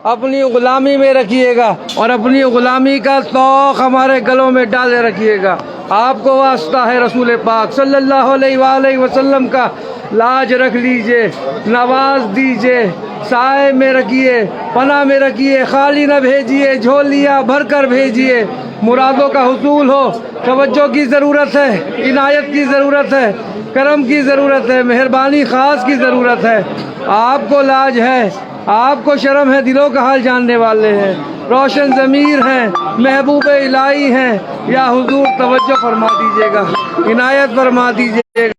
اپنی غلامی میں رکھیے گا اور اپنی غلامی کا توق ہمارے گلوں میں ڈالے رکھیے گا۔ آپ کو واسطہ ہے رسول پاک صلی اللہ علیہ وآلہ وسلم کا، لاج رکھ لیجئے، نواز دیجئے، سائے میں رکھیے، پناہ میں رکھیے، خالی نہ بھیجیے، جھولیاں بھر کر بھیجیے۔ مرادوں کا حصول ہو، توجہ کی ضرورت ہے، عنایت کی ضرورت ہے، کرم کی ضرورت ہے، مہربانی خاص کی ضرورت ہے۔ آپ کو لاج ہے، آپ کو شرم ہے، دلوں کا حال جاننے والے ہیں، روشن ضمیر ہیں، محبوب الہی ہیں۔ یا حضور توجہ فرما دیجیے گا، عنایت فرما دیجیے گا،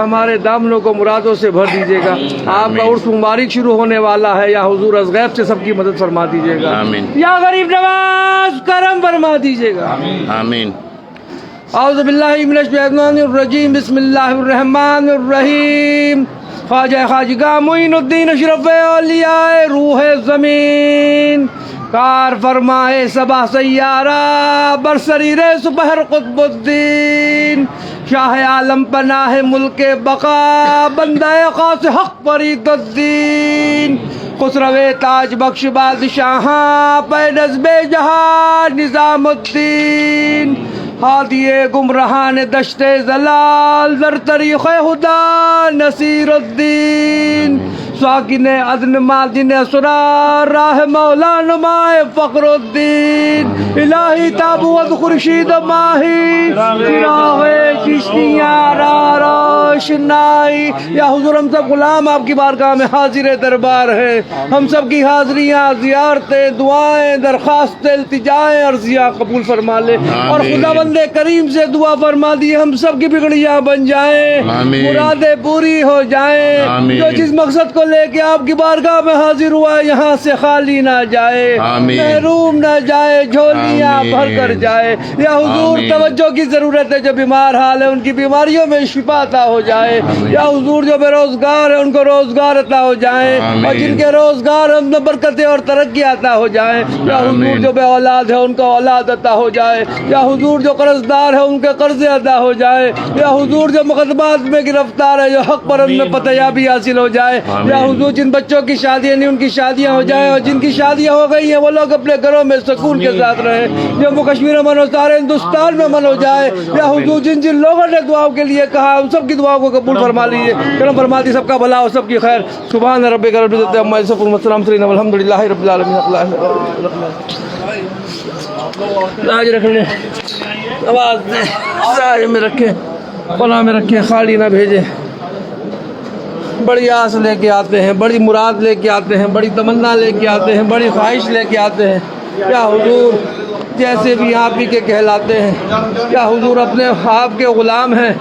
ہمارے دامنوں کو مرادوں سے بھر دیجیے گا۔ آپ کا عرس مبارک شروع ہونے والا ہے، یا حضور از غیب سے سب کی مدد فرما دیجیے گا۔ یا غریب نواز کرم فرما دیجیے گا۔ آمین۔ اعوذ باللہ من الشیطان الرجیم، بسم اللہ الرحمن الرحیم۔ خواجہ خواجگاہ معین الدین اشرف اولیاء روح زمین، کار فرمائے سبا سیارہ، برسریر سپہر قطب الدین، شاہ عالم پناہ ملک بقا، بندہ خاص حق فرید الدین، خسرو تاج بخش بادشاہاں، پہ نظم جہاں نظام الدین، ہادی گمراہان دشت زلال، در طریق خدا نصیر الدین، ساکن عدن مادن اسرار، راہ مولا نمائے فخر الدین، الہی تابوت خورشید ماہی، چراغ چشتیاں را روشنائی۔ یا حضور ہم سب غلام آپ کی بارگاہ میں حاضر دربار ہیں، ہم سب کی حاضریاں، زیارتیں، دعائیں، درخواستیں، التجائیں، عرضیاں قبول فرما لے، اور خدا بند کریم سے دعا فرما دی ہم سب کی بگڑیاں بن جائیں، مرادیں پوری ہو جائیں، جو جس مقصد کو لے کے آپ کی بارگاہ میں حاضر ہوا ہے یہاں سے خالی نہ جائے، محروم نہ جائے، جھولیاں بھر کر جائے۔ یا حضور توجہ کی ضرورت ہے، جو بیمار حال ہے ان کی بیماریوں میں شفا عطا ہو جائے۔ یا حضور جو بے روزگار ہے ان کو روزگار عطا ہو جائے، اور جن کے روزگار ان میں برکتیں اور ترقی عطا ہو جائے۔ یا حضور جو بے اولاد ہے ان کو اولاد عطا ہو جائے۔ یا حضور جو قرض دار ہے ان کے قرض ادا ہو جائے۔ یا حضور جو مقدمات میں گرفتار ہے جو حق پر ان میں فتح حاصل ہو جائے۔ یا حضور جن بچوں کی شادیاں نہیں ان کی شادیاں ہو جائیں، اور جن کی شادیاں ہو گئی ہیں وہ لوگ اپنے گھروں میں سکون کے ساتھ رہیں، جموں کشمیر میں من ہو، سارے ہندوستان میں من ہو جائے۔ یا حضور جن جن لوگوں نے دعاؤں کے لیے کہا ان سب کی دعاؤں کو قبول فرما لیجیے، کرم فرما دی، سب کا بھلا ہو، سب کی خیر۔ سبحان ربک رب العزت عما یصفون وسلام علی الحمد للہ رب العالمین۔ لاج رکھنے، آواز دیں، سائے میں رکھیں، پناہ میں رکھیں، خالی نہ بھیجیں۔ بڑی آس لے کے آتے ہیں، بڑی مراد لے کے آتے ہیں، بڑی تمنا لے کے آتے ہیں، بڑی خواہش لے کے آتے ہیں۔ یا حضور جیسے بھی آپ ہی کے کہلاتے ہیں، یا حضور اپنے آپ کے غلام ہیں،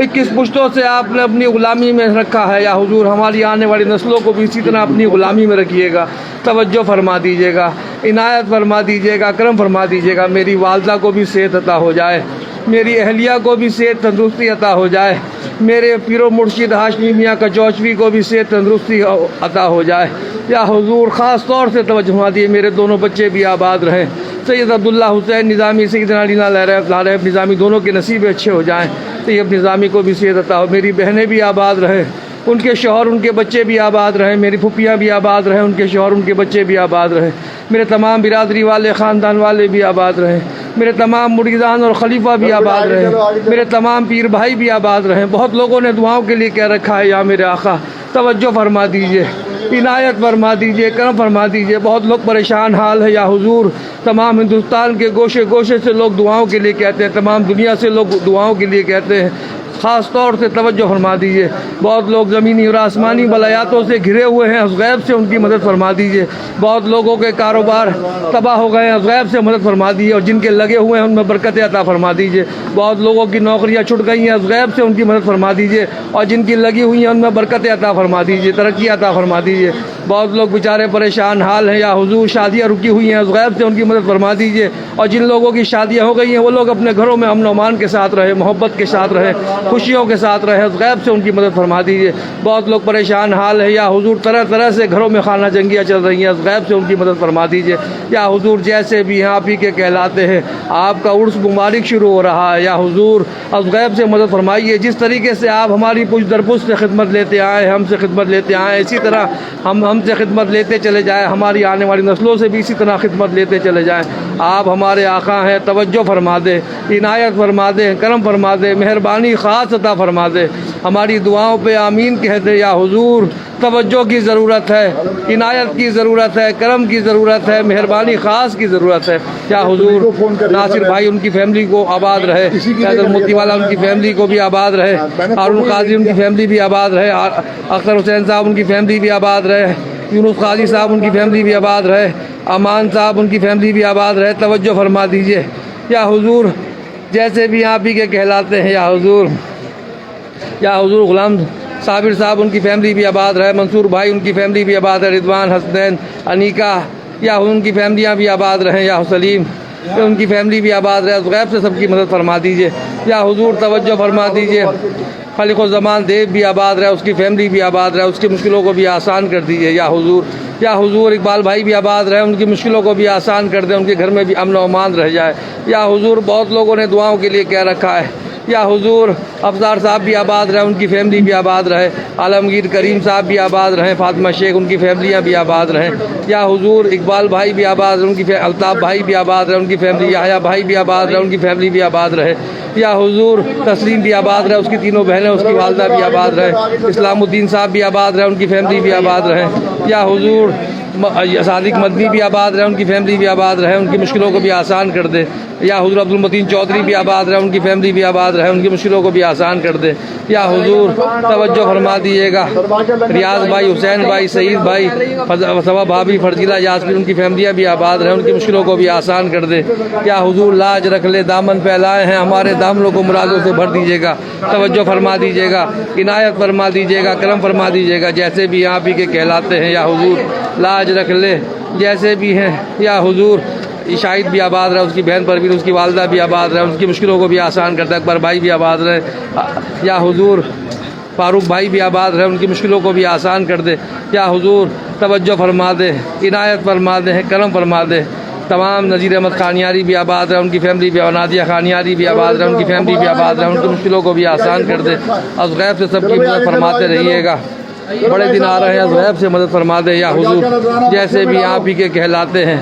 21 پشتوں سے آپ نے اپنی غلامی میں رکھا ہے۔ یا حضور ہماری آنے والی نسلوں کو بھی اسی طرح اپنی غلامی میں رکھیے گا، توجہ فرما دیجیے گا، عنایت فرما دیجیے گا، کرم فرما دیجیے گا۔ میری والدہ کو بھی صحت عطا ہو جائے، میری اہلیہ کو بھی صحت تندرستی عطا ہو جائے، میرے پیر و مرشد ہاشمی میاں کچوچوی کو بھی صحت تندرستی عطا ہو جائے۔ یا حضور خاص طور سے توجہ فرما دیے، میرے دونوں بچے بھی آباد رہیں، سید عبداللہ حسین نظامی، سیدنا علی لارب نظامی، دونوں کے نصیب اچھے ہو جائیں۔ طیب نظامی کو بھی صحت عطا ہو، میری بہنیں بھی آباد رہیں، ان کے شوہر ان کے بچے بھی آباد رہیں، میری پھپھیاں بھی آباد رہیں، ان کے شوہر ان کے بچے بھی آباد رہیں، میرے تمام برادری والے خاندان والے بھی آباد رہیں، میرے تمام مریدان اور خلیفہ بھی آباد رہیں، میرے تمام پیر بھائی بھی آباد رہیں۔ بہت لوگوں نے دعاؤں کے لیے کہہ رکھا ہے، یا میرے آقا توجہ فرما دیجئے، عنایت فرما دیجئے، کرم فرما دیجئے۔ بہت لوگ پریشان حال ہے، یا حضور تمام ہندوستان کے گوشے گوشے سے لوگ دعاؤں کے لیے کہتے ہیں، تمام دنیا سے لوگ دعاؤں کے لیے کہتے ہیں، خاص طور سے توجہ فرما دیجیے۔ بہت لوگ زمینی اور آسمانی بلایاتوں سے گھرے ہوئے ہیں، اس غیب سے ان کی مدد فرما دیجیے۔ بہت لوگوں کے کاروبار تباہ ہو گئے ہیں، اس غیب سے مدد فرما دیجیے، اور جن کے لگے ہوئے ہیں ان میں برکت عطا فرما دیجیے۔ بہت لوگوں کی نوکریاں چھوٹ گئی ہیں، اس غیب سے ان کی مدد فرما دیجیے، اور جن کی لگی ہوئی ہیں ان میں برکت عطا فرما دیجیے، ترقی عطا فرما دیجیے۔ بہت لوگ بیچارے پریشان حال ہیں، یا حضور شادیاں رکی ہوئی ہیں، اس غیب سے ان کی مدد فرما دیجیے، اور جن لوگوں کی شادیاں ہو گئی ہیں وہ لوگ اپنے گھروں میں امن و امان کے ساتھ رہے، محبت کے ساتھ رہے، خوشیوں کے ساتھ رہے، اس غیب سے ان کی مدد فرما دیجیے۔ بہت لوگ پریشان حال ہے، یا حضور طرح طرح سے گھروں میں خانہ جنگیاں چل رہی ہیں، اس غیب سے ان کی مدد فرما دیجیے۔ یا حضور جیسے بھی ہیں آپ ہی کے کہلاتے ہیں، آپ کا عرس مبارک شروع ہو رہا ہے، یا حضور اس غیب سے مدد فرمائیے۔ جس طریقے سے آپ ہماری پشت در پشت سے خدمت لیتے آئے، ہم سے خدمت لیتے آئے، اسی طرح ہم ہم سے خدمت لیتے چلے جائیں، ہماری آنے والی نسلوں سے بھی اسی طرح خدمت لیتے چلے جائیں۔ آپ ہمارے آقا ہیں، توجہ فرما دے، عنایت فرما دے، کرم فرما دے، مہربانی خاص عطا فرما دے، ہماری دعاؤں پہ آمین کہہ دے۔ یا حضور توجہ کی ضرورت ہے، عنایت کی ضرورت ہے، کرم کی ضرورت ہے، مہربانی خاص کی ضرورت ہے۔ یا حضور ناصر بھائی ان کی فیملی کو آباد رہے، حیدر موتی والا ان کی فیملی کو بھی آباد رہے، ہارون قاضی ان کی فیملی بھی آباد رہے، اختر حسین صاحب ان کی فیملی بھی آباد رہے، یونس قاضی صاحب ان کی فیملی بھی آباد رہے، امان صاحب ان کی فیملی بھی آباد رہے۔ توجہ فرما دیجئے یا حضور، جیسے بھی آپ ہی کے کہلاتے ہیں۔ یا حضور، یا حضور غلام صابر صاحب ان کی فیملی بھی آباد رہے، منصور بھائی ان کی فیملی بھی آباد ہے، رضوان، حسنین، انیکا، یا ان کی فیملیاں بھی آباد رہیں۔ یا سلیم ان کی فیملی بھی آباد رہے، غیب سے سب کی مدد فرما دیجئے۔ یا حضور توجہ فرما دیجئے، خالق الزمان دیو بھی آباد رہے، اس کی فیملی بھی آباد رہے، اس کی مشکلوں کو بھی آسان کر دیجئے۔ یا حضور، یا حضور اقبال بھائی بھی آباد رہے، ان کی مشکلوں کو بھی آسان کر دیں، ان کے گھر میں بھی امن و امان رہ جائے۔ یا حضور بہت لوگوں نے دعاؤں کے لیے کہہ رکھا ہے۔ یا حضور افزار صاحب بھی آباد رہے، ان کی فیملی بھی آباد رہے، عالمگیر کریم صاحب بھی آباد رہیں، فاطمہ شیخ ان کی فیملیاں بھی آباد رہیں۔ یا حضور اقبال بھائی بھی آباد رہے، ان کی الطاف بھائی بھی آباد رہے، ان کی فیملی، یحییٰ بھائی بھی آباد رہے، ان کی فیملی بھی آباد رہے۔ یا حضور تسلیم بھی آباد رہے، اس کی تینوں بہنیں، اس کی والدہ بھی آباد رہے، اسلام الدین صاحب بھی آباد رہے، ان کی فیملی بھی آباد رہیں۔ یا حضور صادق مدنی بھی آباد رہے، ان کی فیملی بھی آباد رہے، ان کی مشکلوں کو بھی آسان کر دے۔ یا حضور عبد المتین چودھری بھی آباد رہے، ان کی فیملی بھی آباد رہے، ان کی مشکلوں کو بھی آسان کر دے۔ یا حضور توجہ فرما دیجیے گا، ریاض بھائی، حسین بھائی، سعید بھائی، صبا بھابھی، فرزیلہ، یاسمین ان کی فیملیاں بھی آباد رہیں، ان کی مشکلوں کو بھی آسان کر دے۔ یا حضور لاج رکھ لے، دامن پھیلائے ہیں، ہمارے دامنوں کو مرادوں سے بھر دیجیے گا، توجہ فرما دیجیے گا، عنایت فرما دیجیے گا، کرم فرما دیجیے گا، جیسے بھی آپ ہی کے کہلاتے ہیں۔ یا حضور لاج رکھ لے، جیسے بھی ہیں۔ یا حضور شاہد بھی آباد رہے، اس کی بہن پروین، اس کی والدہ بھی آباد رہے، اس کی مشکلوں کو بھی آسان کرتا ہے، اکبر بھائی بھی آباد رہے۔ یا حضور فاروق بھائی بھی آباد رہے، ان کی مشکلوں کو بھی آسان کر دے۔ یا حضور توجہ فرما دے، عنایت فرما دے، کرم فرما دے۔ تمام نذیر احمد خانیاری بھی آباد رہے، ان کی فیملی بھی، نادیہ خانیاری بھی آباد رہے، ان کی فیملی بھی آباد رہے، ان کی مشکلوں کو بھی آسان کر دے۔ از غیب سے سب کی مدد فرماتے رہیے گا، بڑے دن آ رہے ہیں، از غیب سے مدد فرما دے۔ یا حضور جیسے بھی آپ ہی کے کہلاتے ہیں،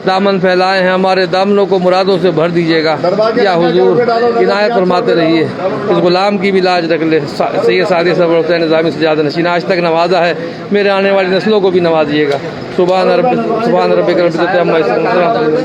دامن پھیلائے ہیں، ہمارے دامنوں کو مرادوں سے بھر دیجیے گا۔ یا حضور عنایت فرماتے رہیے، اس غلام کی بھی لاج رکھ لے، سید سعدی صبر حسین نظامی سجادہ نشین، آج تک نوازا ہے، میرے آنے والی نسلوں کو بھی نوازیے گا۔ سبحان ربک رب العزت عما یصفون۔